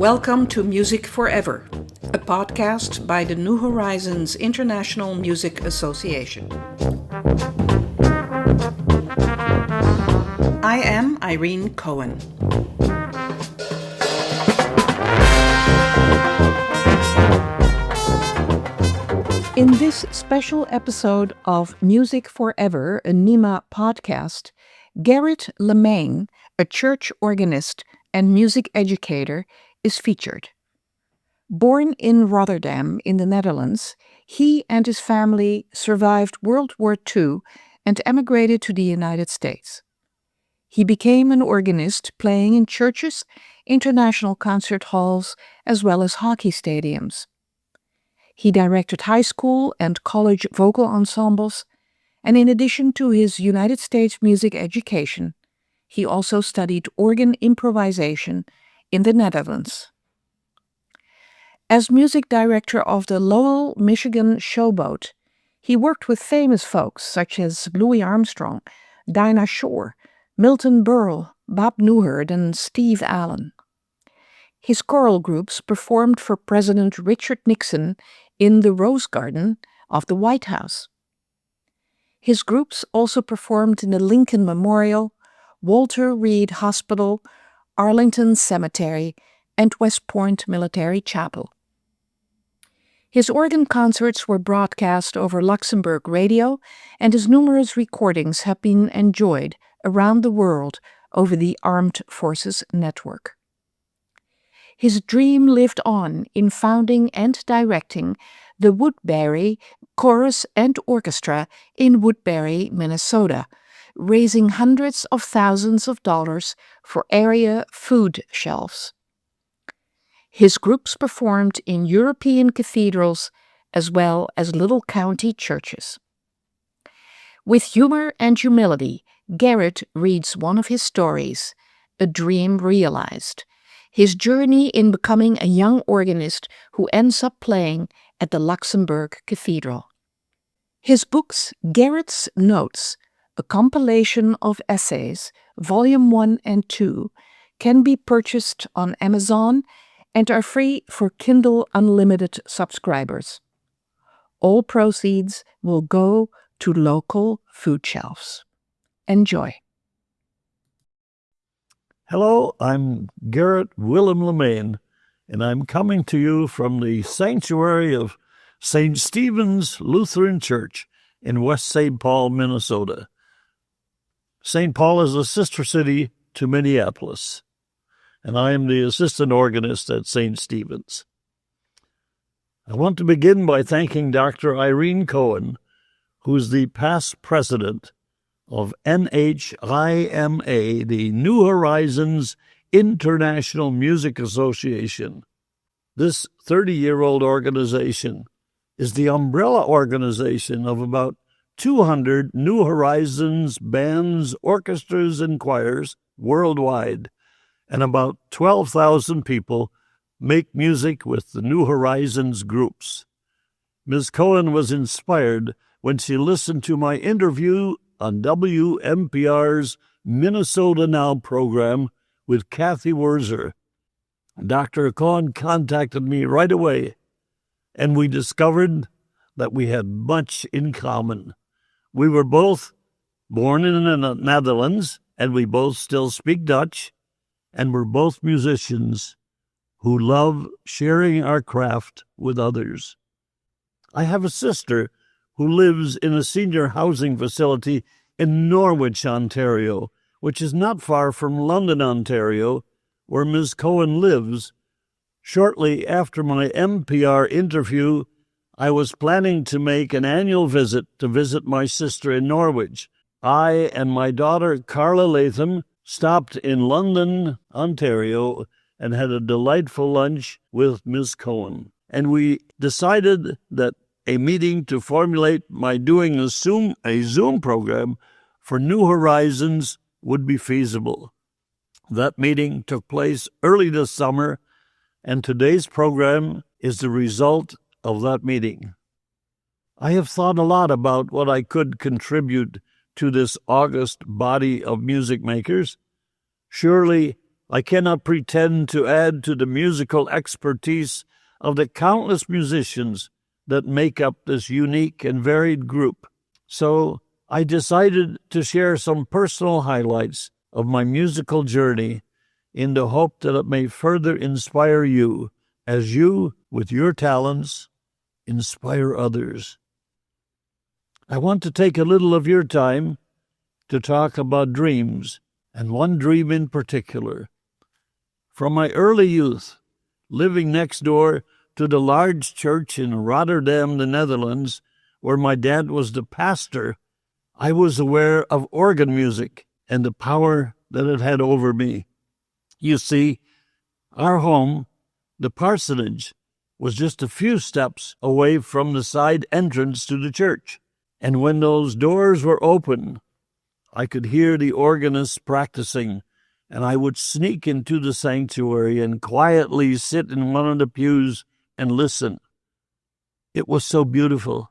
Welcome to Music Forever, a podcast by the New Horizons International Music Association. I am Irene Cohen. In this special episode of Music Forever, a NHIMA podcast, Gerrit Lamain, a church organist and music educator, is featured. Born in Rotterdam in the Netherlands, he and his family survived World War II and emigrated to the United States. He became an organist playing in churches, international concert halls, as well as hockey stadiums. He directed high school and college vocal ensembles, and in addition to his United States music education, he also studied organ improvisation in the Netherlands. As music director of the Lowell, Michigan Showboat, he worked with famous folks such as Louis Armstrong, Dinah, Milton, Berle, Bob Newhart, and Steve Allen. His choral groups performed for President Richard Nixon in the Rose Garden of the White House. His groups also performed in the Lincoln Memorial, Walter Reed Hospital, Arlington Cemetery, and West Point Military Chapel. His organ concerts were broadcast over Luxembourg radio, and his numerous recordings have been enjoyed around the world over the Armed Forces Network. His dream lived on in founding and directing the Woodbury Chorus and Orchestra in Woodbury, Minnesota, raising hundreds of thousands of dollars for area food shelves. His groups performed in European cathedrals as well as little county churches. With humor and humility, Gerrit reads one of his stories, A Dream Realized, his journey in becoming a young organist who ends up playing at the Luxembourg Cathedral. His books, Gerrit's Notes, a compilation of essays, Volume 1 and 2, can be purchased on Amazon and are free for Kindle Unlimited subscribers. All proceeds will go to local food shelves. Enjoy. Hello, I'm Gerrit Lamain, and I'm coming to you from the sanctuary of St. Stephen's Lutheran Church in West St. Paul, Minnesota. St. Paul is a sister city to Minneapolis, and I am the assistant organist at St. Stephen's. I want to begin by thanking Dr. Irene Cohen, who's the past president of NHIMA, the New Horizons International Music Association. This 30-year-old organization is the umbrella organization of about 200 New Horizons bands, orchestras, and choirs worldwide, and about 12,000 people make music with the New Horizons groups. Ms. Cohen was inspired when she listened to my interview on WMPR's Minnesota Now program with Kathy Wurzer. Dr. Cohen contacted me right away, and we discovered that we had much in common. We were both born in the Netherlands, and we both still speak Dutch, and we're both musicians who love sharing our craft with others. I have a sister who lives in a senior housing facility in Norwich, Ontario, which is not far from London, Ontario, where Ms. Cohen lives. Shortly after my NPR interview, I was planning to make an annual visit to visit my sister in Norwich. I and my daughter, Carla Latham, stopped in London, Ontario, and had a delightful lunch with Ms. Cohen. And we decided that a meeting to formulate my doing a Zoom program for New Horizons would be feasible. That meeting took place early this summer, and today's program is the result of that meeting. I have thought a lot about what I could contribute to this august body of music makers. Surely I cannot pretend to add to the musical expertise of the countless musicians that make up this unique and varied group. So I decided to share some personal highlights of my musical journey in the hope that it may further inspire you as you, with your talents, inspire others. I want to take a little of your time to talk about dreams, and one dream in particular. From my early youth, living next door to the large church in Rotterdam, the Netherlands, where my dad was the pastor, I was aware of organ music and the power that it had over me. You see, our home, the parsonage, was just a few steps away from the side entrance to the church. And when those doors were open, I could hear the organist practicing, and I would sneak into the sanctuary and quietly sit in one of the pews and listen. It was so beautiful.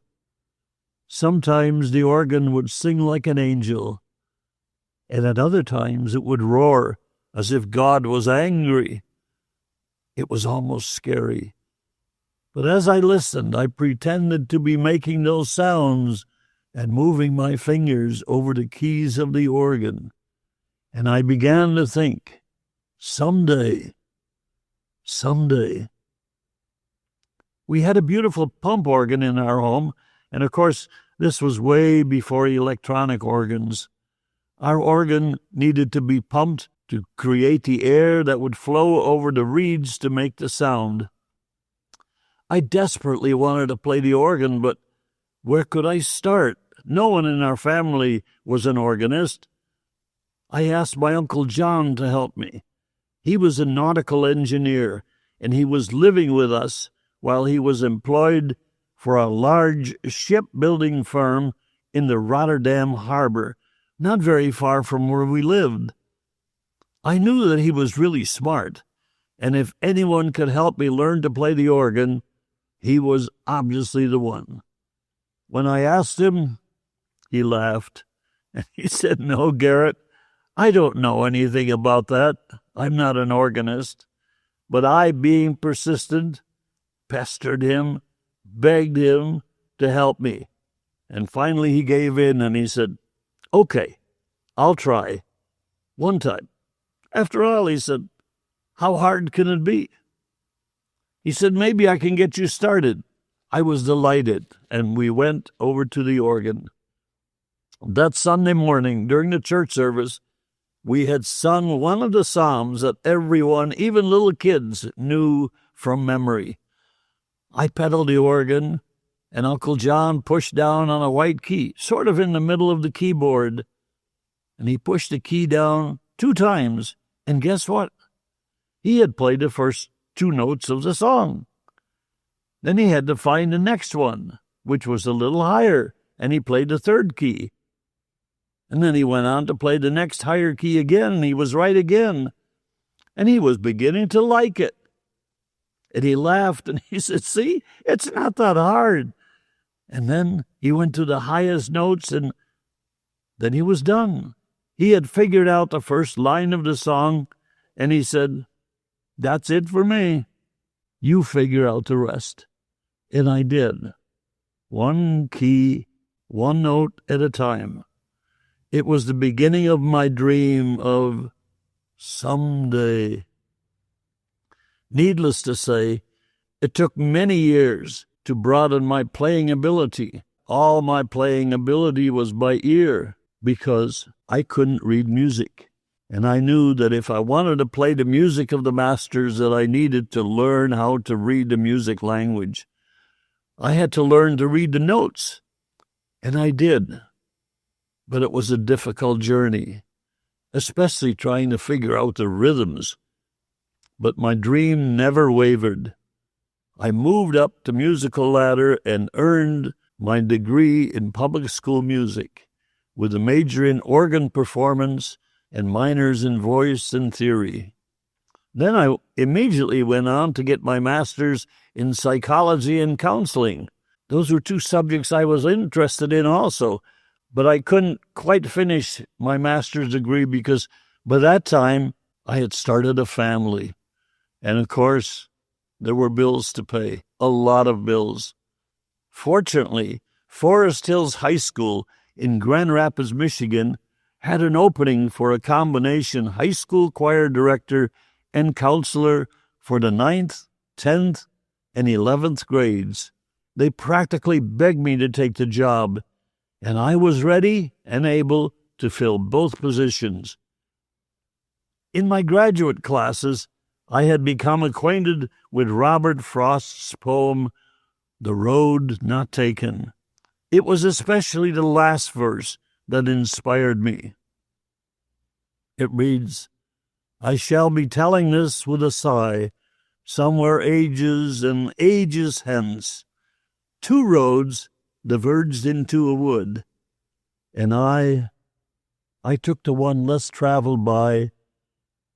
Sometimes the organ would sing like an angel, and at other times it would roar as if God was angry. It was almost scary. But as I listened, I pretended to be making those sounds and moving my fingers over the keys of the organ. And I began to think, someday. We had a beautiful pump organ in our home, and of course, this was way before electronic organs. Our organ needed to be pumped to create the air that would flow over the reeds to make the sound. I desperately wanted to play the organ, but where could I start? No one in our family was an organist. I asked my Uncle John to help me. He was a nautical engineer, and he was living with us while he was employed for a large shipbuilding firm in the Rotterdam harbor, not very far from where we lived. I knew that he was really smart, and if anyone could help me learn to play the organ, he was obviously the one. When I asked him, he laughed, and he said, "No, Gerrit, I don't know anything about that. I'm not an organist." But I, being persistent, pestered him, begged him to help me. And finally he gave in and he said, "Okay, I'll try. One time." After all, he said, "How hard can it be?" He said, "Maybe I can get you started." I was delighted, and we went over to the organ. That Sunday morning, during the church service, we had sung one of the psalms that everyone, even little kids, knew from memory. I pedaled the organ, and Uncle John pushed down on a white key, sort of in the middle of the keyboard. And he pushed the key down 2 times, and guess what? He had played the first 2 notes of the song. Then he had to find the next one, which was a little higher, and he played the 3rd key. And then he went on to play the next higher key again, and he was right again. And he was beginning to like it. And he laughed, and he said, "See, it's not that hard." And then he went to the highest notes, and then he was done. He had figured out the first line of the song, and he said, "That's it for me. You figure out the rest." And I did. 1 key, 1 note at a time. It was the beginning of my dream of someday. Needless to say, it took many years to broaden my playing ability. All my playing ability was by ear because I couldn't read music. And I knew that if I wanted to play the music of the masters, that I needed to learn how to read the music language. I had to learn to read the notes, and I did. But it was a difficult journey, especially trying to figure out the rhythms. But my dream never wavered. I moved up the musical ladder and earned my degree in public school music, with a major in organ performance and minors in voice and theory. Then I immediately went on to get my master's in psychology and counseling. Those were 2 subjects I was interested in also, but I couldn't quite finish my master's degree because by that time I had started a family, and of course, there were bills to pay, a lot of bills. Fortunately, Forest Hills High School in Grand Rapids, Michigan, had an opening for a combination high school choir director and counselor for the 9th, 10th, and 11th grades. They practically begged me to take the job, and I was ready and able to fill both positions. In my graduate classes, I had become acquainted with Robert Frost's poem, The Road Not Taken. It was especially the last verse that inspired me. It reads, I shall be telling this with a sigh, somewhere ages and ages hence. 2 roads diverged into a wood, and I took the one less traveled by,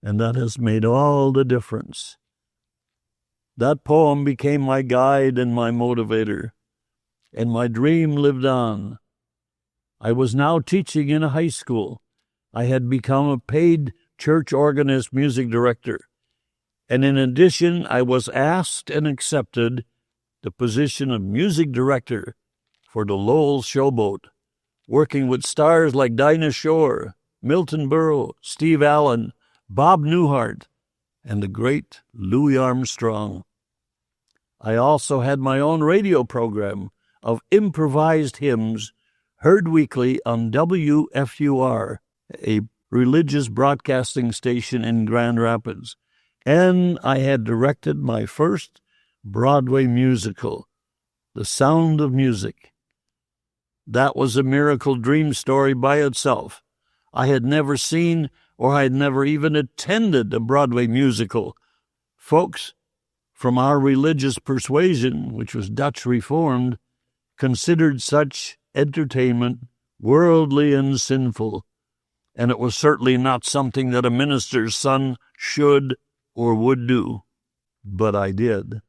and that has made all the difference. That poem became my guide and my motivator, and my dream lived on. I was now teaching in a high school. I had become a paid church organist music director, and in addition, I was asked and accepted the position of music director for the Lowell Showboat, working with stars like Dinah, Milton, Berle, Steve Allen, Bob Newhart, and the great Louis Armstrong. I also had my own radio program of improvised hymns heard weekly on WWII, a religious broadcasting station in Grand Rapids, and I had directed my first Broadway musical, The Sound of Music. That was a miracle dream story by itself. I had never seen or I had never even attended a Broadway musical. Folks from our religious persuasion, which was Dutch Reformed, considered such entertainment worldly and sinful, and it was certainly not something that a minister's son should or would do. But I did.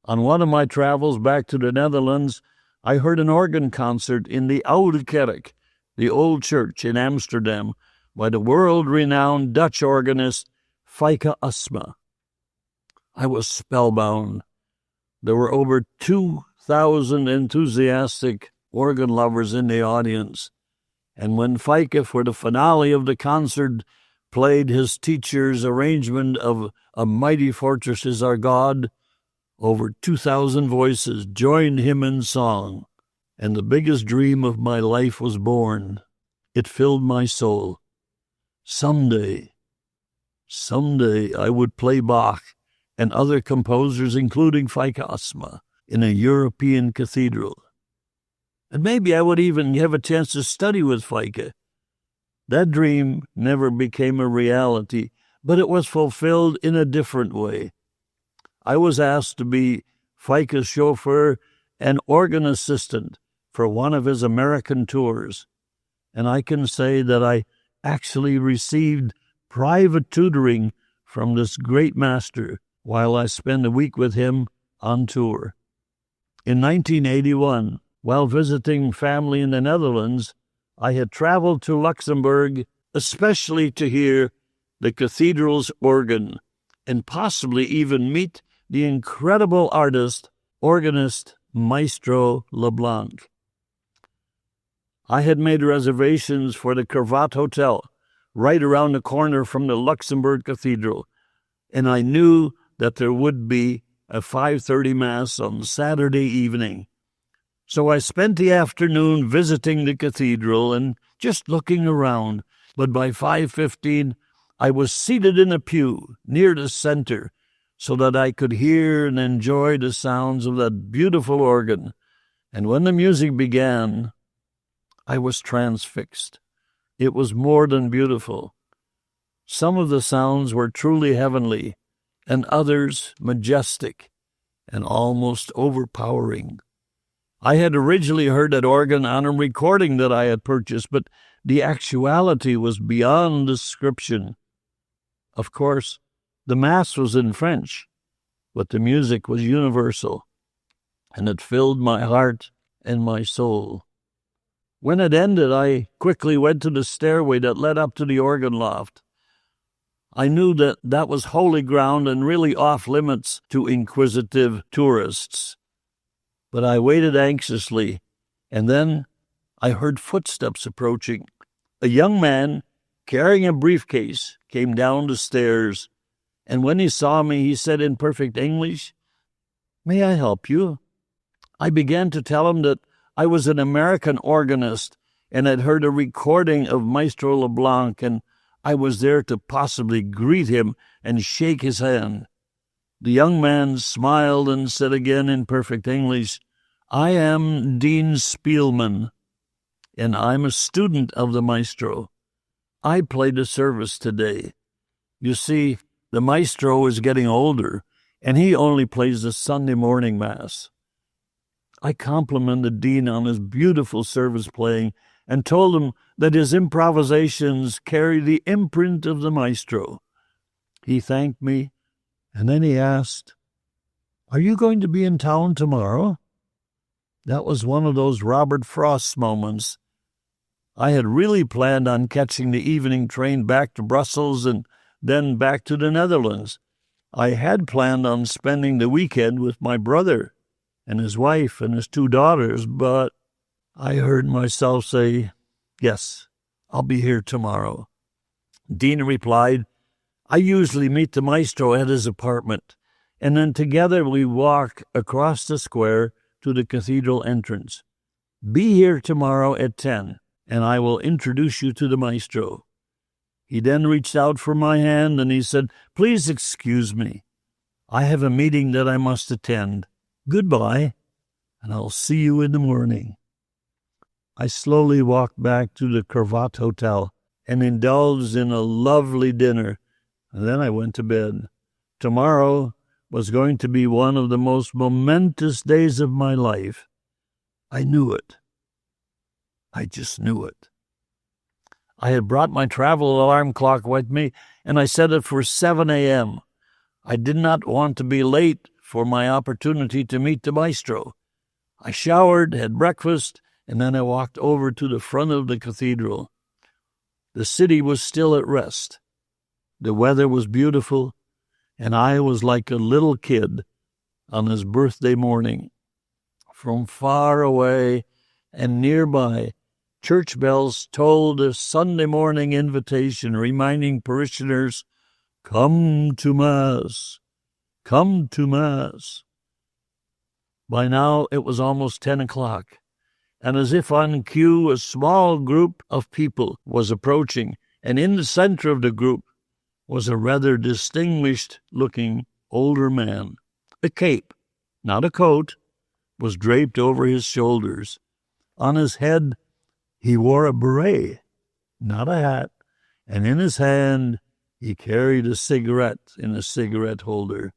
On one of my travels back to the Netherlands, I heard an organ concert in the Oude Kerk, the old church in Amsterdam, by the world-renowned Dutch organist Fyke Asma. I was spellbound. There were over 2,000 enthusiastic organ lovers in the audience, and when Fyke, for the finale of the concert, played his teacher's arrangement of A Mighty Fortress Is Our God, over 2,000 voices joined him in song, and the biggest dream of my life was born. It filled my soul. Someday I would play Bach and other composers, including Fyke Asma, in a European cathedral. And maybe I would even have a chance to study with Fyke. That dream never became a reality, but it was fulfilled in a different way. I was asked to be Fyke's chauffeur and organ assistant for one of his American tours, and I can say that I actually received private tutoring from this great master while I spent a week with him on tour. In 1981, while visiting family in the Netherlands, I had traveled to Luxembourg especially to hear the cathedral's organ and possibly even meet the incredible artist, organist, Maestro LeBlanc. I had made reservations for the Cravat Hotel right around the corner from the Luxembourg Cathedral, and I knew that there would be a 5:30 Mass on Saturday evening. So I spent the afternoon visiting the cathedral and just looking around, but by 5:15 I was seated in a pew near the center so that I could hear and enjoy the sounds of that beautiful organ. And when the music began, I was transfixed. It was more than beautiful. Some of the sounds were truly heavenly, and others majestic and almost overpowering. I had originally heard that organ on a recording that I had purchased, but the actuality was beyond description. Of course, the Mass was in French, but the music was universal, and it filled my heart and my soul. When it ended, I quickly went to the stairway that led up to the organ loft. I knew that that was holy ground and really off-limits to inquisitive tourists. But I waited anxiously, and then I heard footsteps approaching. A young man, carrying a briefcase, came down the stairs, and when he saw me, he said in perfect English, "May I help you?" I began to tell him that I was an American organist and had heard a recording of Maestro LeBlanc, and I was there to possibly greet him and shake his hand. The young man smiled and said again in perfect English, "I am Dean Spielman, and I'm a student of the maestro. I played a service today. You see, the maestro is getting older, and he only plays the Sunday morning Mass." I complimented Dean on his beautiful service playing and told him that his improvisations carry the imprint of the maestro. He thanked me, and then he asked, "Are you going to be in town tomorrow?" That was one of those Robert Frost moments. I had really planned on catching the evening train back to Brussels and then back to the Netherlands. I had planned on spending the weekend with my brother and his wife and his 2 daughters, but I heard myself say, "Yes, I'll be here tomorrow." Dinah replied, "I usually meet the maestro at his apartment, and then together we walk across the square to the cathedral entrance. Be here tomorrow at 10, and I will introduce you to the maestro." He then reached out for my hand, and he said, "Please excuse me. I have a meeting that I must attend. Goodbye, and I'll see you in the morning." I slowly walked back to the Cravat Hotel and indulged in a lovely dinner, and then I went to bed. Tomorrow was going to be one of the most momentous days of my life. I knew it. I just knew it. I had brought my travel alarm clock with me, and I set it for 7 a.m. I did not want to be late for my opportunity to meet the maestro. I showered, had breakfast, and then I walked over to the front of the cathedral. The city was still at rest. The weather was beautiful, and I was like a little kid on his birthday morning. From far away and nearby, church bells tolled a Sunday morning invitation reminding parishioners, "Come to Mass, come to Mass." By now it was almost 10 o'clock, and as if on cue, a small group of people was approaching, and in the center of the group was a rather distinguished-looking older man. A cape, not a coat, was draped over his shoulders. On his head he wore a beret, not a hat, and in his hand he carried a cigarette in a cigarette holder.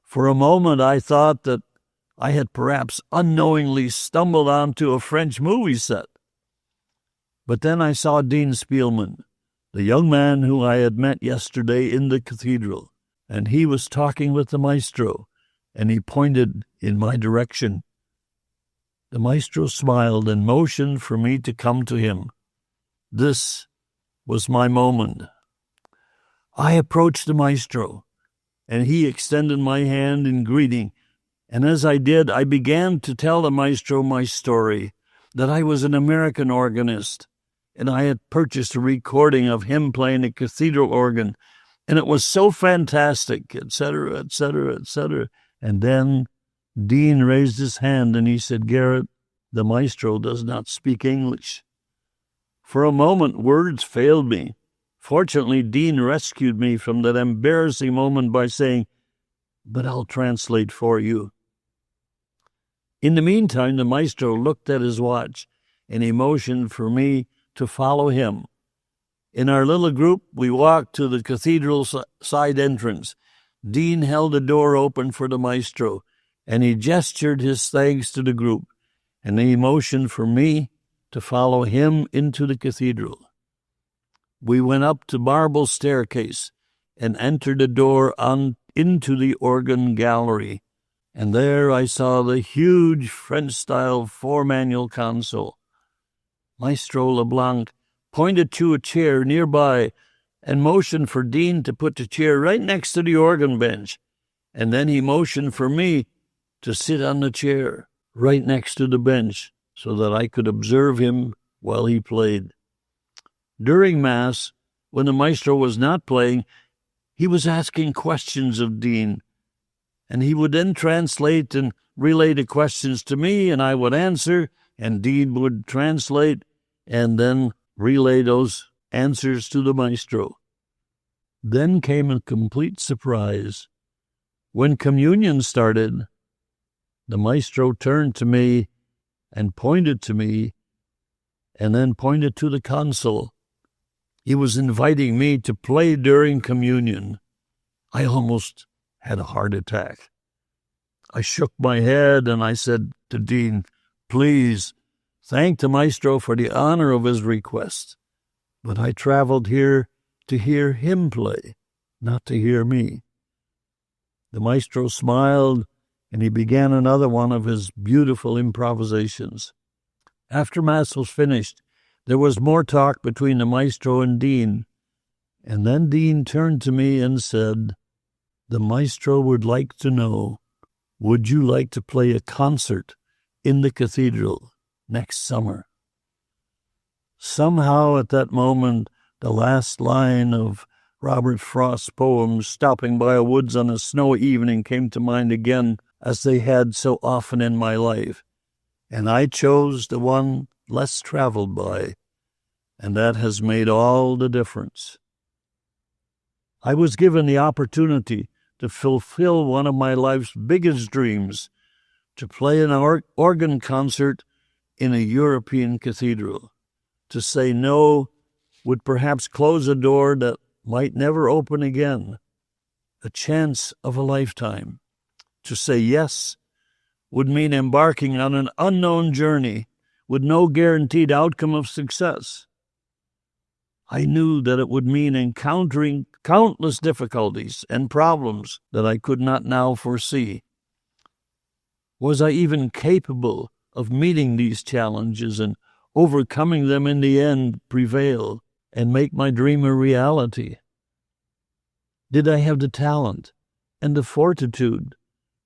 For a moment I thought that I had perhaps unknowingly stumbled onto a French movie set. But then I saw Dean Spielman, the young man who I had met yesterday in the cathedral, and he was talking with the maestro, and he pointed in my direction. The maestro smiled and motioned for me to come to him. This was my moment. I approached the maestro, and he extended my hand in greeting, and as I did, I began to tell the maestro my story, that I was an American organist, and I had purchased a recording of him playing a cathedral organ, and it was so fantastic, etc., etc., etc. And then Dean raised his hand and he said, "Gerrit, the maestro does not speak English." For a moment, words failed me. Fortunately, Dean rescued me from that embarrassing moment by saying, "But I'll translate for you." In the meantime, the maestro looked at his watch, and he motioned for me to follow him. In our little group, we walked to the cathedral side entrance. Dean held the door open for the maestro, and he gestured his thanks to the group, and he motioned for me to follow him into the cathedral. We went up the marble staircase and entered the door into the organ gallery, and there I saw the huge French-style four-manual console. Maestro LeBlanc pointed to a chair nearby and motioned for Dean to put the chair right next to the organ bench, and then he motioned for me to sit on the chair right next to the bench so that I could observe him while he played. During Mass, when the maestro was not playing, he was asking questions of Dean, and he would then translate and relay the questions to me, and I would answer, and Dean would translate and then relay those answers to the maestro. Then came a complete surprise. When communion started, the maestro turned to me and pointed to me, and then pointed to the console. He was inviting me to play during communion. I almost had a heart attack. I shook my head and I said to Dean, "Please, thank the maestro for the honor of his request, but I traveled here to hear him play, not to hear me." The maestro smiled, and he began another one of his beautiful improvisations. After Mass was finished, there was more talk between the maestro and Dean, and then Dean turned to me and said, "The maestro would like to know, would you like to play a concert in the cathedral next summer?" Somehow at that moment, the last line of Robert Frost's poem, "Stopping by a woods on a snowy evening," came to mind again, as they had so often in my life. And I chose the one less traveled by, and that has made all the difference. I was given the opportunity to fulfill one of my life's biggest dreams, to play an organ concert in a European cathedral. To say no would perhaps close a door that might never open again, a chance of a lifetime. To say yes would mean embarking on an unknown journey with no guaranteed outcome of success. I knew that it would mean encountering countless difficulties and problems that I could not now foresee. Was I even capable of meeting these challenges and overcoming them in the end, prevail, and make my dream a reality? Did I have the talent and the fortitude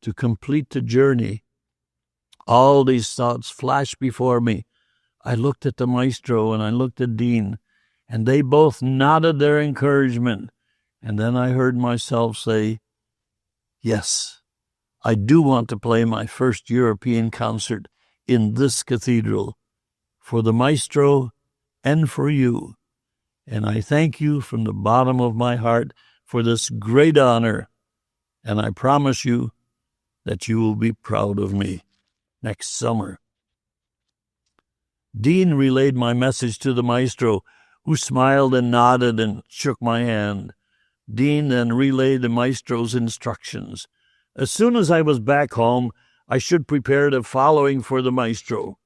to complete the journey? All these thoughts flashed before me. I looked at the maestro and I looked at Dean, and they both nodded their encouragement. And then I heard myself say, "Yes, I do want to play my first European concert in this cathedral, for the maestro and for you. And I thank you from the bottom of my heart for this great honor, and I promise you that you will be proud of me next summer." Dean relayed my message to the maestro, who smiled and nodded and shook my hand. Dean then relayed the maestro's instructions. As soon as I was back home, I should prepare the following for the maestro.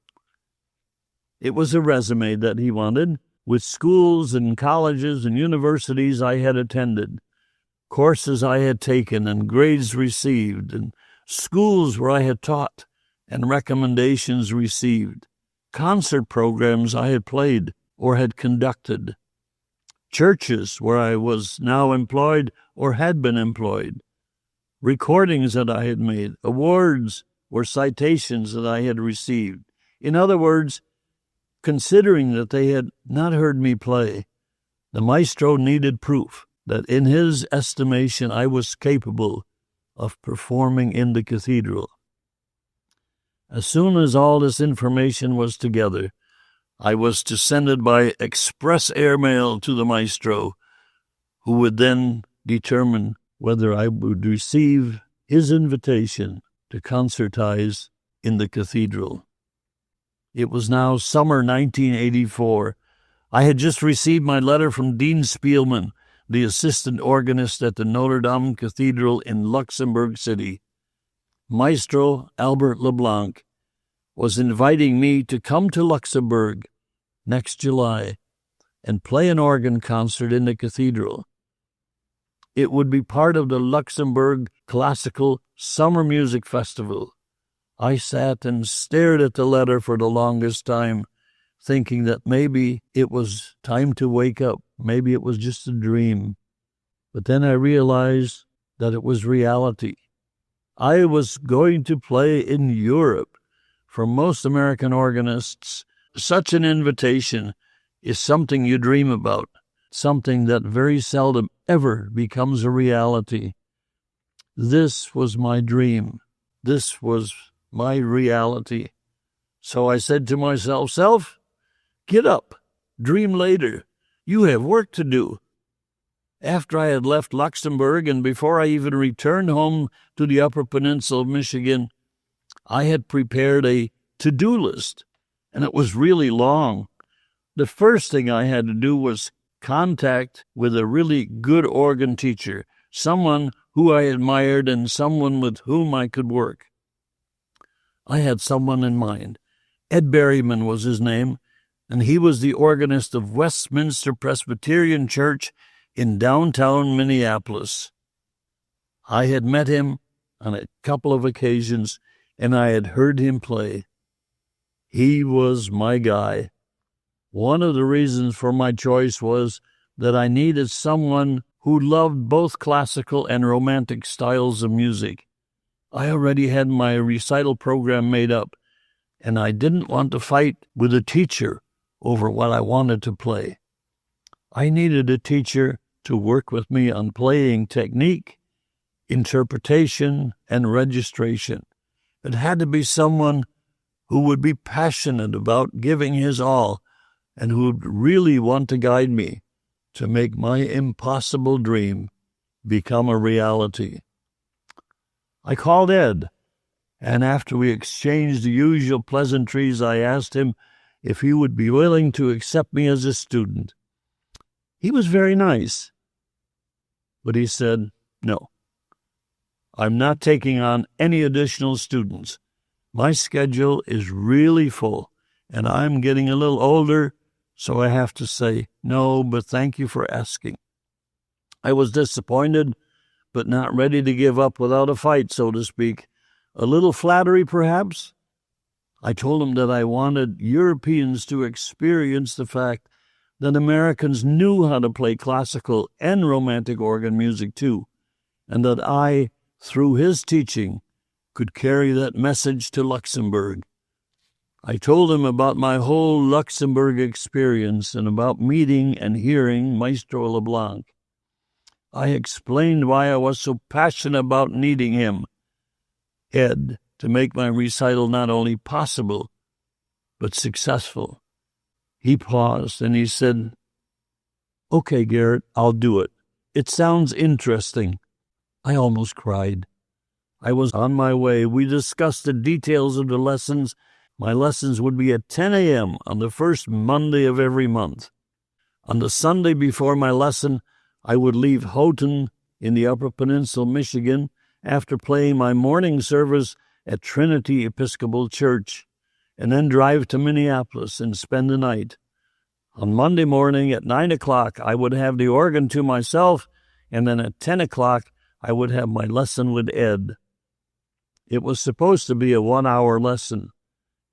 It was a resume that he wanted, with schools and colleges and universities I had attended, courses I had taken and grades received, and schools where I had taught and recommendations received, concert programs I had played or had conducted, churches where I was now employed or had been employed, recordings that I had made, awards or citations that I had received. In other words, considering that they had not heard me play, the maestro needed proof that in his estimation I was capable of performing in the cathedral. As soon as all this information was together, I was to send it by express airmail to the maestro, who would then determine whether I would receive his invitation to concertize in the cathedral. It was now summer 1984. I had just received my letter from Dean Spielman, the assistant organist at the Notre Dame Cathedral in Luxembourg City. Maestro Albert LeBlanc was inviting me to come to Luxembourg next July and play an organ concert in the cathedral. It would be part of the Luxembourg Classical Summer Music Festival. I sat and stared at the letter for the longest time, thinking that maybe it was time to wake up. Maybe it was just a dream. But then I realized that it was reality. I was going to play in Europe. For most American organists, such an invitation is something you dream about, something that very seldom ever becomes a reality. This was my dream. This was my reality. So I said to myself, "Self, get up, dream later. You have work to do." After I had left Luxembourg and before I even returned home to the Upper Peninsula of Michigan, I had prepared a to-do list, and it was really long. The first thing I had to do was contact with a really good organ teacher, someone who I admired and someone with whom I could work. I had someone in mind. Ed Berryman was his name, and he was the organist of Westminster Presbyterian Church in downtown Minneapolis. I had met him on a couple of occasions, and I had heard him play. He was my guy. One of the reasons for my choice was that I needed someone who loved both classical and romantic styles of music. I already had my recital program made up, and I didn't want to fight with a teacher over what I wanted to play. I needed a teacher to work with me on playing technique, interpretation, and registration. It had to be someone who would be passionate about giving his all and who would really want to guide me to make my impossible dream become a reality. I called Ed, and after we exchanged the usual pleasantries, I asked him if he would be willing to accept me as a student. He was very nice, but he said, "No, I'm not taking on any additional students. My schedule is really full, and I'm getting a little older, so I have to say no, but thank you for asking." I was disappointed, but not ready to give up without a fight, so to speak. A little flattery, perhaps? I told him that I wanted Europeans to experience the fact that Americans knew how to play classical and romantic organ music too, and that I, through his teaching, could carry that message to Luxembourg. I told him about my whole Luxembourg experience and about meeting and hearing Maestro LeBlanc. I explained why I was so passionate about needing him, Ed, to make my recital not only possible, but successful. He paused and he said, "Okay, Gerrit, I'll do it. It sounds interesting." I almost cried. I was on my way. We discussed the details of the lessons. My lessons would be at 10 a.m. on the first Monday of every month. On the Sunday before my lesson, I would leave Houghton in the Upper Peninsula, Michigan, after playing my morning service at Trinity Episcopal Church, and then drive to Minneapolis and spend the night. On Monday morning at 9 o'clock, I would have the organ to myself, and then at 10 o'clock, I would have my lesson with Ed. It was supposed to be a 1-hour lesson,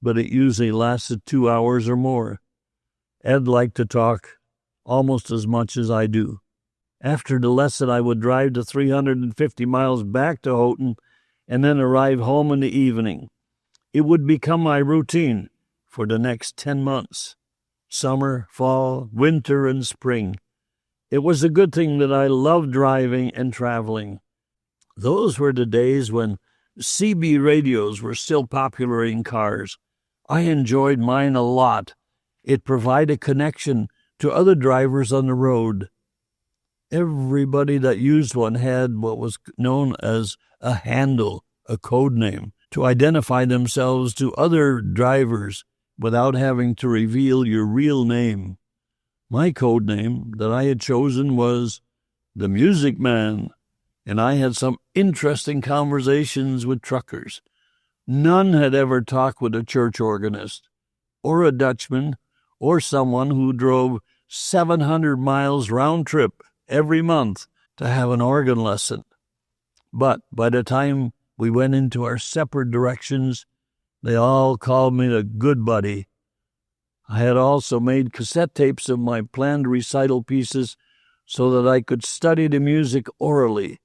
but it usually lasted 2 hours or more. Ed liked to talk almost as much as I do. After the lesson, I would drive to 350 miles back to Houghton and then arrive home in the evening. It would become my routine for the next 10 months. Summer, fall, winter, and spring. It was a good thing that I loved driving and traveling. Those were the days when CB radios were still popular in cars. I enjoyed mine a lot. It provided connection to other drivers on the road. Everybody that used one had what was known as a handle, a code name, to identify themselves to other drivers without having to reveal your real name. My code name that I had chosen was the Music Man, and I had some interesting conversations with truckers. None had ever talked with a church organist, or a Dutchman, or someone who drove 700 miles round trip every month to have an organ lesson. But by the time we went into our separate directions, they all called me the good buddy. I had also made cassette tapes of my planned recital pieces so that I could study the music orally.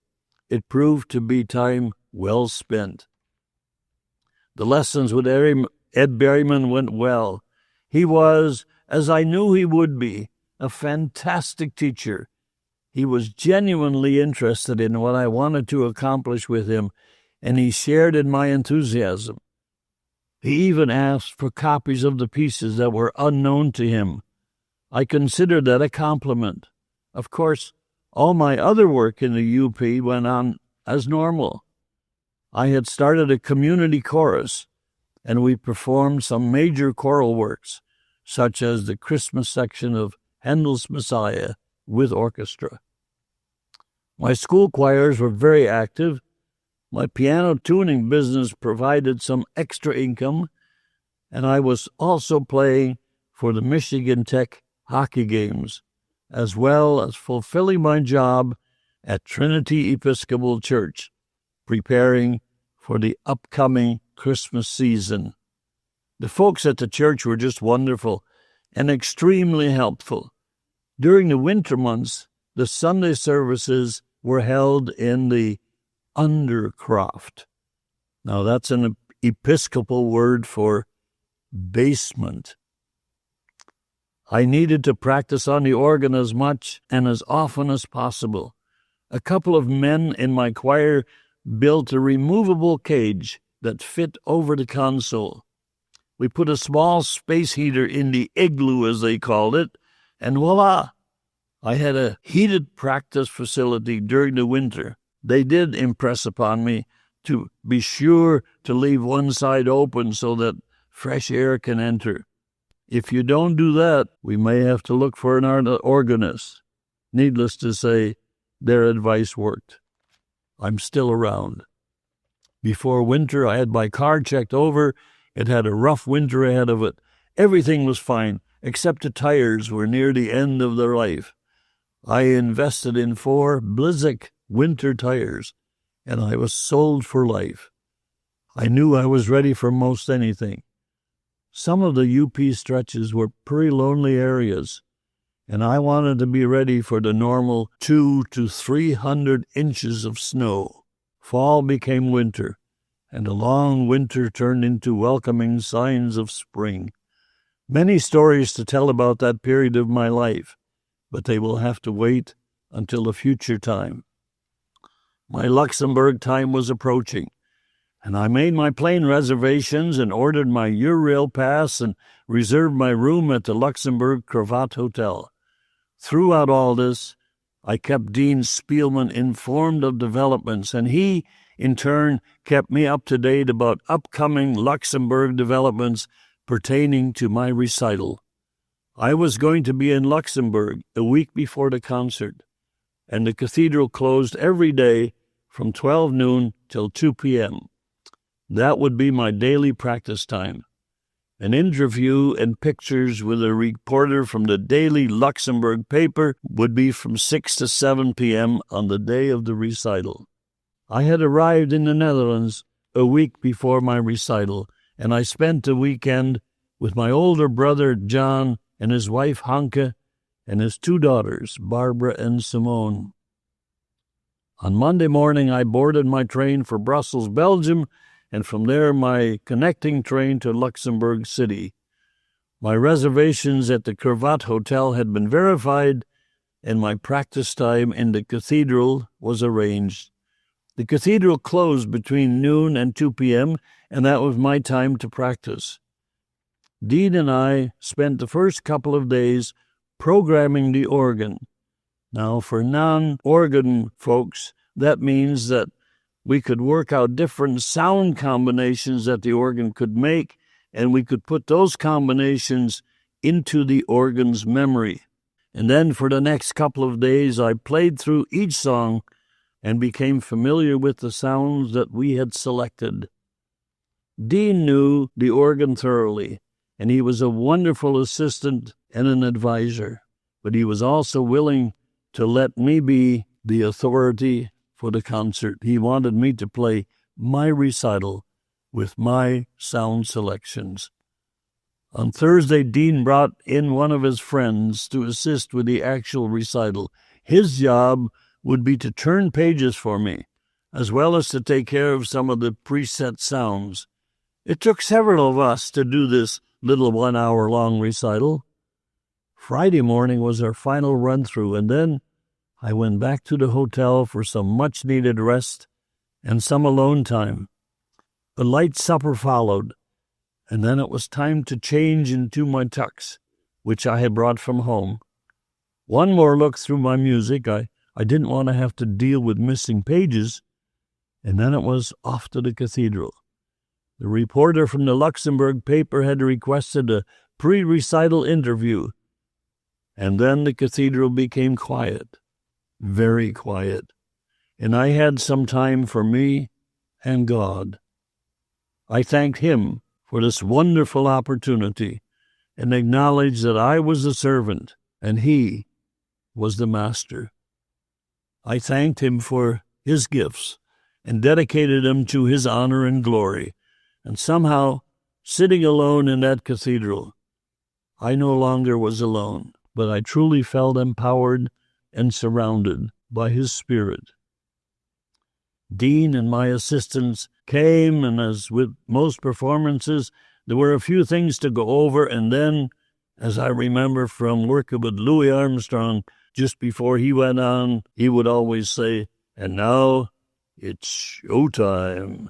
It proved to be time well spent. The lessons with Ed Berryman went well. He was, as I knew he would be, a fantastic teacher. He was genuinely interested in what I wanted to accomplish with him, and he shared in my enthusiasm. He even asked for copies of the pieces that were unknown to him. I considered that a compliment. Of course, all my other work in the UP went on as normal. I had started a community chorus, and we performed some major choral works, such as the Christmas section of Handel's Messiah with orchestra. My school choirs were very active. My piano tuning business provided some extra income, and I was also playing for the Michigan Tech hockey games, as well as fulfilling my job at Trinity Episcopal Church, preparing for the upcoming Christmas season. The folks at the church were just wonderful and extremely helpful. During the winter months, the Sunday services were held in the undercroft. Now, that's an Episcopal word for basement. I needed to practice on the organ as much and as often as possible. A couple of men in my choir built a removable cage that fit over the console. We put a small space heater in the igloo, as they called it, and voila! I had a heated practice facility during the winter. They did impress upon me to be sure to leave one side open so that fresh air can enter. If you don't do that, we may have to look for an organist. Needless to say, their advice worked. I'm still around. Before winter, I had my car checked over. It had a rough winter ahead of it. Everything was fine, except the tires were near the end of their life. I invested in 4 Blizzak winter tires, and I was sold for life. I knew I was ready for most anything. Some of the UP stretches were pretty lonely areas, and I wanted to be ready for the normal 200 to 300 inches of snow. Fall became winter, and the long winter turned into welcoming signs of spring. Many stories to tell about that period of my life, but they will have to wait until a future time. My Luxembourg time was approaching, and I made my plane reservations and ordered my Eurail pass and reserved my room at the Luxembourg Cravat Hotel. Throughout all this, I kept Dean Spielman informed of developments, and he, in turn, kept me up to date about upcoming Luxembourg developments pertaining to my recital. I was going to be in Luxembourg a week before the concert, and the cathedral closed every day from 12 noon till 2 p.m. That would be my daily practice time. An interview and pictures with a reporter from the daily Luxembourg paper would be from 6 to 7 p.m. on the day of the recital. I had arrived in the Netherlands a week before my recital, and I spent the weekend with my older brother John and his wife Hanke and his 2 daughters, Barbara and Simone. On Monday morning, I boarded my train for Brussels, Belgium, and from there my connecting train to Luxembourg City. My reservations at the Cravat Hotel had been verified, and my practice time in the cathedral was arranged. The cathedral closed between noon and 2 p.m., and that was my time to practice. Dean and I spent the first couple of days programming the organ. Now, for non-organ folks, that means that we could work out different sound combinations that the organ could make, and we could put those combinations into the organ's memory. And then for the next couple of days, I played through each song and became familiar with the sounds that we had selected. Dean knew the organ thoroughly, and he was a wonderful assistant and an advisor, but he was also willing to let me be the authority for the concert. He wanted me to play my recital with my sound selections. On Thursday, Dean brought in one of his friends to assist with the actual recital. His job would be to turn pages for me, as well as to take care of some of the preset sounds. It took several of us to do this little 1 hour long recital. Friday morning was our final run-through, and then I went back to the hotel for some much-needed rest and some alone time. A light supper followed, and then it was time to change into my tux, which I had brought from home. One more look through my music. I didn't want to have to deal with missing pages, and then it was off to the cathedral. The reporter from the Luxembourg paper had requested a pre-recital interview, and then the cathedral became quiet, very quiet, and I had some time for me and God. I thanked Him for this wonderful opportunity and acknowledged that I was the servant and He was the master. I thanked Him for His gifts and dedicated them to His honor and glory. And somehow, sitting alone in that cathedral, I no longer was alone, but I truly felt empowered and surrounded by His Spirit. Dean and my assistants came, and as with most performances, there were a few things to go over, and then, as I remember from working with Louis Armstrong, just before he went on, he would always say, "And now it's showtime."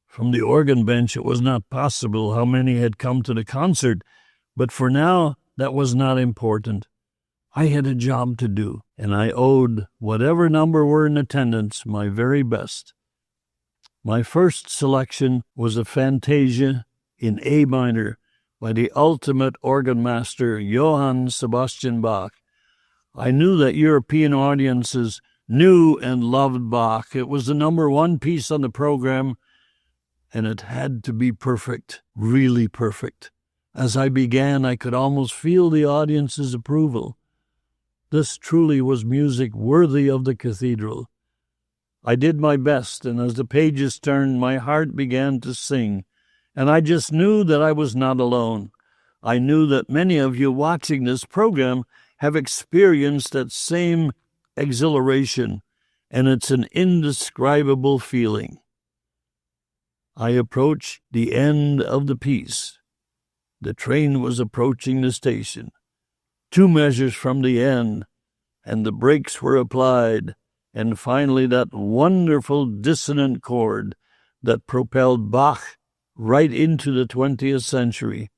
From the organ bench, it was not possible how many had come to the concert, but for now, that was not important. I had a job to do, and I owed whatever number were in attendance my very best. My first selection was a Fantasia in A minor by the ultimate organ master Johann Sebastian Bach. I knew that European audiences knew and loved Bach. It was the number one piece on the program, and it had to be perfect, really perfect. As I began, I could almost feel the audience's approval. This truly was music worthy of the cathedral. I did my best, and as the pages turned, my heart began to sing, and I just knew that I was not alone. I knew that many of you watching this program have experienced that same exhilaration, and it's an indescribable feeling. I approached the end of the piece. The train was approaching the station. 2 measures from the end, and the brakes were applied, and finally that wonderful dissonant chord that propelled Bach right into the 20th century.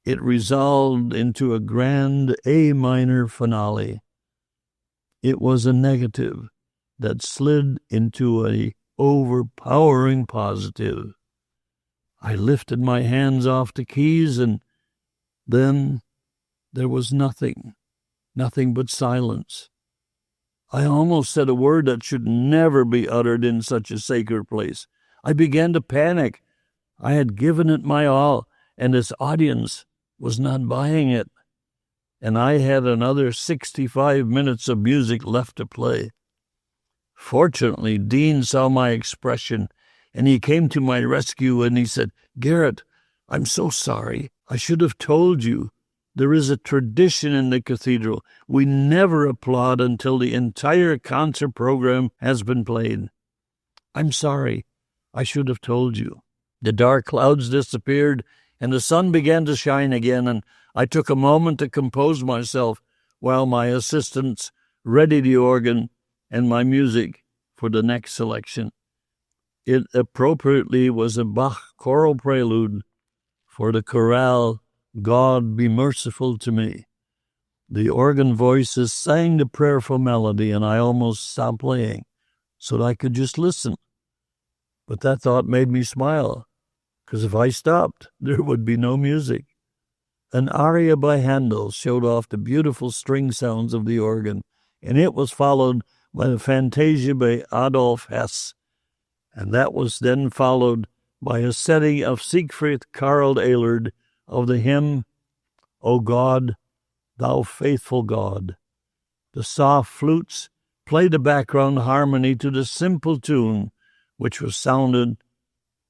It resolved into a grand A minor finale. It was a negative that slid into a overpowering positive. I lifted my hands off the keys, and then there was nothing but silence. I almost said a word that should never be uttered in such a sacred place. I began to panic. I had given it my all, and this audience was not buying it. And I had another 65 minutes of music left to play. Fortunately, Dean saw my expression, and he came to my rescue, and he said, "Gerrit, I'm so sorry. I should have told you. There is a tradition in the cathedral. We never applaud until the entire concert program has been played. I'm sorry. I should have told you." The dark clouds disappeared, and the sun began to shine again, and I took a moment to compose myself while my assistants readied the organ and my music for the next selection. It appropriately was a Bach choral prelude for the chorale, "God Be Merciful to Me." The organ voices sang the prayerful melody, and I almost stopped playing so that I could just listen. But that thought made me smile, because if I stopped, there would be no music. An aria by Handel showed off the beautiful string sounds of the organ, and it was followed by the Fantasia by Adolf Hess, and that was then followed by a setting of Siegfried Karl Ehlert of the hymn, "O God, Thou Faithful God." The soft flutes played a background harmony to the simple tune, which was sounded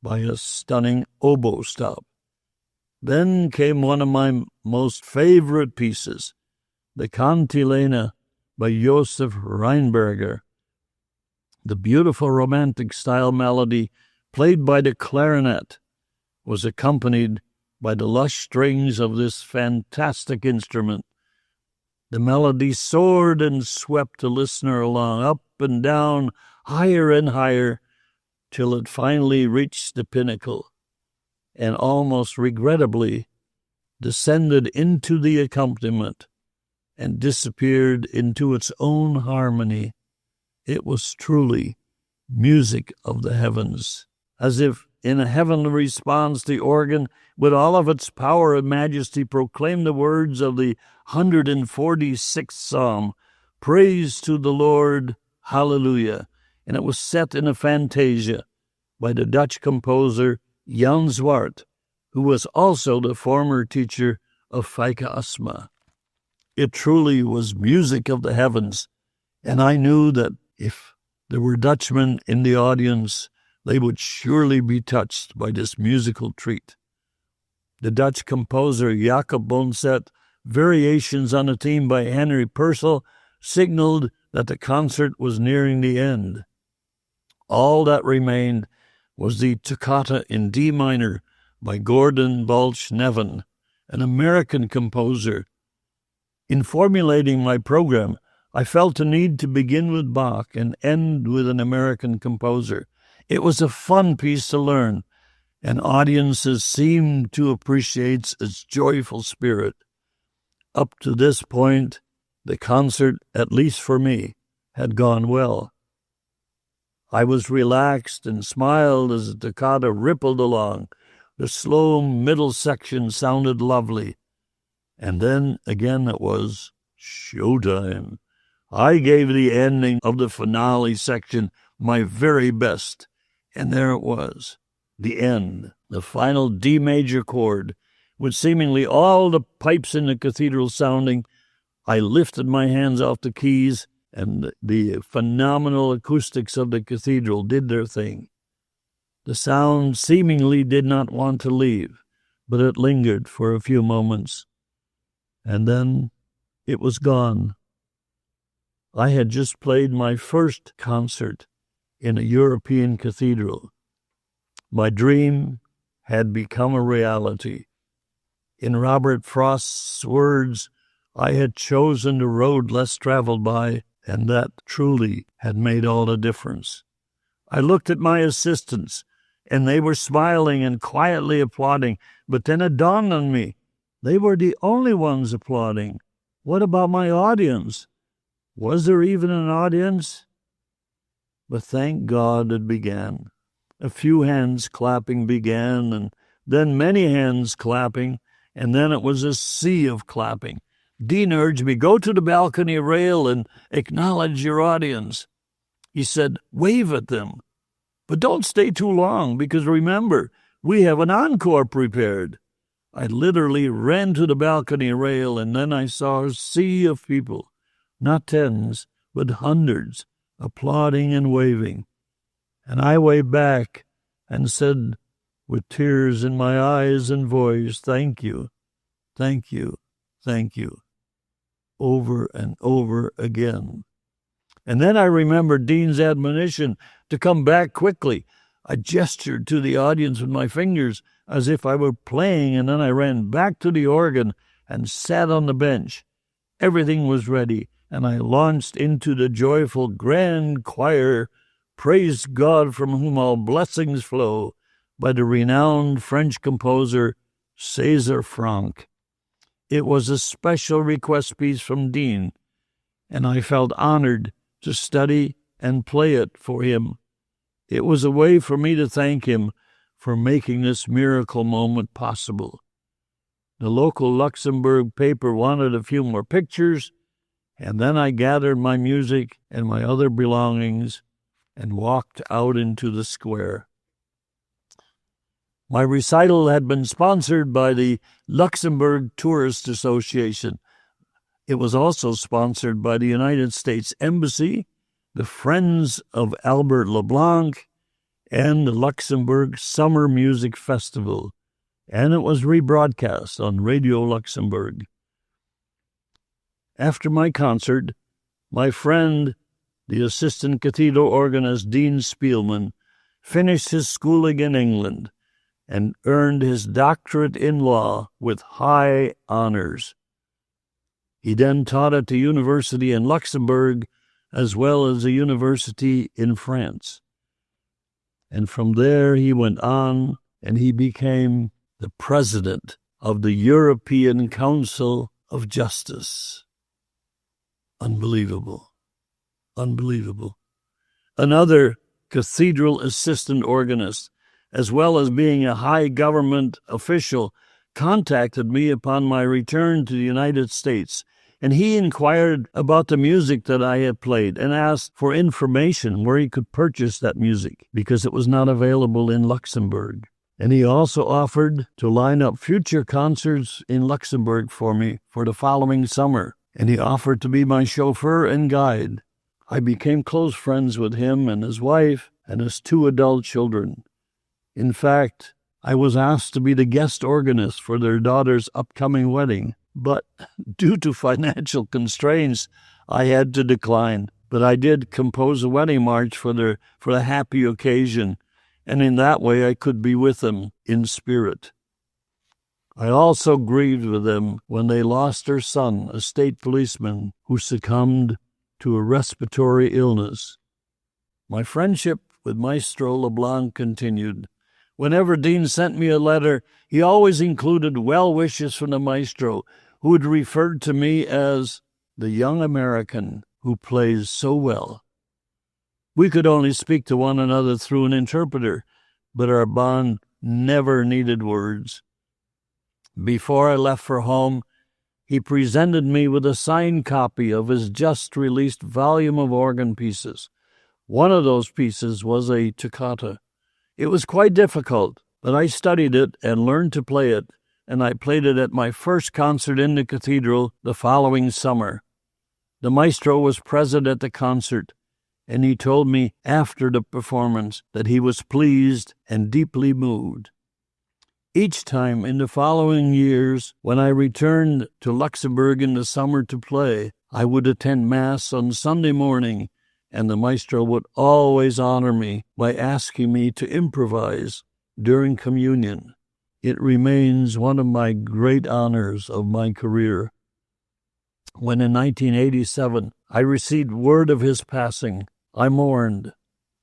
by a stunning oboe stop. Then came one of my most favorite pieces, the Cantilena by Josef Reinberger. The beautiful romantic-style melody, played by the clarinet, was accompanied by the lush strings of this fantastic instrument. The melody soared and swept the listener along, up and down, higher and higher, till it finally reached the pinnacle, and almost regrettably descended into the accompaniment and disappeared into its own harmony. It was truly music of the heavens. As if in a heavenly response, the organ, with all of its power and majesty, proclaimed the words of the 146th Psalm, "Praise to the Lord, hallelujah." And it was set in a fantasia by the Dutch composer Jan Zwart, who was also the former teacher of Feike Asma. It truly was music of the heavens, and I knew that if there were Dutchmen in the audience, they would surely be touched by this musical treat. The Dutch composer Jacob Bonset, variations on a theme by Henry Purcell, signaled that the concert was nearing the end. All that remained was the Toccata in D minor by Gordon Balch Nevin, an American composer. In formulating my program, I felt the need to begin with Bach and end with an American composer. It was a fun piece to learn, and audiences seemed to appreciate its joyful spirit. Up to this point, the concert, at least for me, had gone well. I was relaxed and smiled as the toccata rippled along. The slow middle section sounded lovely. And then again it was showtime. I gave the ending of the finale section my very best, and there it was, the end, the final D major chord, with seemingly all the pipes in the cathedral sounding. I lifted my hands off the keys, and the phenomenal acoustics of the cathedral did their thing. The sound seemingly did not want to leave, but it lingered for a few moments, and then it was gone. I had just played my first concert in a European cathedral. My dream had become a reality. In Robert Frost's words, I had chosen the road less traveled by, and that truly had made all the difference. I looked at my assistants, and they were smiling and quietly applauding, but then it dawned on me, they were the only ones applauding. What about my audience? Was there even an audience? But thank God it began. A few hands clapping began, and then many hands clapping, and then it was a sea of clapping. Dean urged me, go to the balcony rail and acknowledge your audience. He said, wave at them, but don't stay too long, because remember, we have an encore prepared. I literally ran to the balcony rail, and then I saw a sea of people, not tens, but hundreds, applauding and waving. And I waved back and said, with tears in my eyes and voice, thank you, thank you, thank you, over and over again. And then I remembered Dean's admonition to come back quickly. I gestured to the audience with my fingers as if I were playing, and then I ran back to the organ and sat on the bench. Everything was ready, and I launched into the joyful grand choir, Praise God from whom all blessings flow, by the renowned French composer César Franck. It was a special request piece from Dean, and I felt honored to study and play it for him. It was a way for me to thank him for making this miracle moment possible. The local Luxembourg paper wanted a few more pictures, and then I gathered my music and my other belongings and walked out into the square. My recital had been sponsored by the Luxembourg Tourist Association. It was also sponsored by the United States Embassy, the Friends of Albert LeBlanc, and the Luxembourg Summer Music Festival. and it was rebroadcast on Radio Luxembourg. After my concert, my friend, the assistant cathedral organist Dean Spielman, finished his schooling in England and earned his doctorate in law with high honors. He then taught at the university in Luxembourg as well as a university in France. And from there he went on and he became the president of the European Council of Justice. Unbelievable. Unbelievable. Another cathedral assistant organist, as well as being a high government official, contacted me upon my return to the United States, and he inquired about the music that I had played and asked for information where he could purchase that music because it was not available in Luxembourg. And he also offered to line up future concerts in Luxembourg for me for the following summer, and he offered to be my chauffeur and guide. I became close friends with him and his wife and his 2 adult children. In fact, I was asked to be the guest organist for their daughter's upcoming wedding, but due to financial constraints, I had to decline. But I did compose a wedding march for the happy occasion, and in that way I could be with them in spirit. I also grieved with them when they lost their son, a state policeman, who succumbed to a respiratory illness. My friendship with Maestro LeBlanc continued. Whenever Dean sent me a letter, he always included well wishes from the maestro, who had referred to me as the young American who plays so well. We could only speak to one another through an interpreter, but our bond never needed words. Before I left for home, he presented me with a signed copy of his just-released volume of organ pieces. One of those pieces was a toccata. It was quite difficult, but I studied it and learned to play it, and I played it at my first concert in the cathedral the following summer. The maestro was present at the concert, and he told me after the performance that he was pleased and deeply moved. Each time in the following years, when I returned to Luxembourg in the summer to play, I would attend Mass on Sunday morning, and the maestro would always honor me by asking me to improvise during communion. It remains one of my great honors of my career. When in 1987 I received word of his passing, I mourned,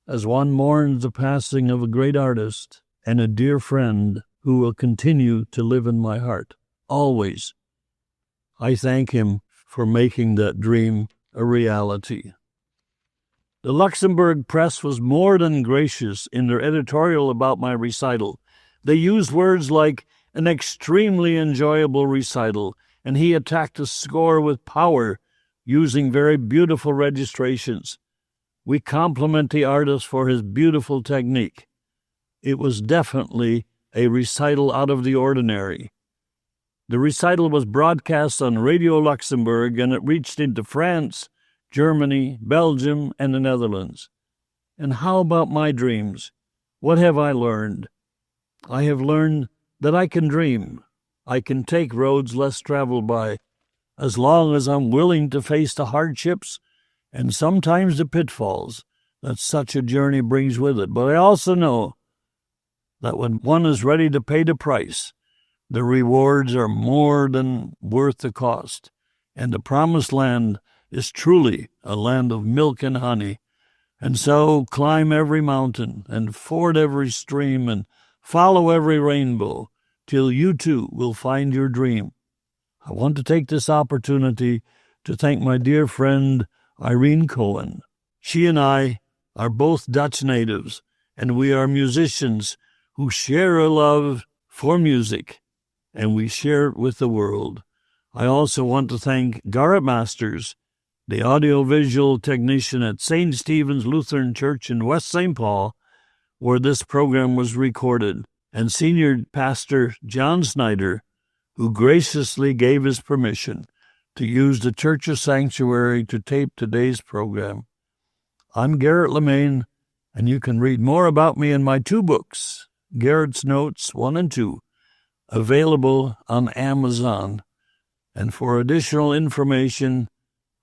as one mourns the passing of a great artist and a dear friend who will continue to live in my heart, always. I thank him for making that dream a reality. The Luxembourg press was more than gracious in their editorial about my recital. They used words like an extremely enjoyable recital, and he attacked the score with power, using very beautiful registrations. We compliment the artist for his beautiful technique. It was definitely a recital out of the ordinary. The recital was broadcast on Radio Luxembourg, and it reached into France, Germany, Belgium, and the Netherlands. And how about my dreams? What have I learned? I have learned that I can dream. I can take roads less traveled by, as long as I'm willing to face the hardships and sometimes the pitfalls that such a journey brings with it. But I also know that when one is ready to pay the price, the rewards are more than worth the cost, and the promised land is truly a land of milk and honey. And so climb every mountain and ford every stream and follow every rainbow till you too will find your dream. I want to take this opportunity to thank my dear friend Irene Cohen. She and I are both Dutch natives, and we are musicians who share a love for music, and we share it with the world. I also want to thank Gerrit Masters, the audiovisual technician at St. Stephen's Lutheran Church in West St. Paul, where this program was recorded, and Senior Pastor John Snyder, who graciously gave his permission to use the church's sanctuary to tape today's program. I'm Gerrit Lamain, and you can read more about me in my 2 books, Gerrit's Notes 1 and 2, available on Amazon. And for additional information,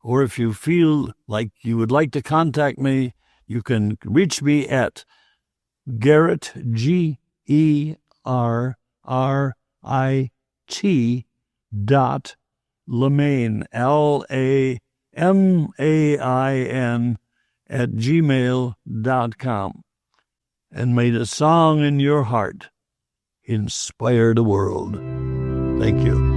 or if you feel like you would like to contact me, you can reach me at Gerrit, Gerrit Lamain, LAMAIN, @gmail.com. And may the song in your heart inspire the world. Thank you.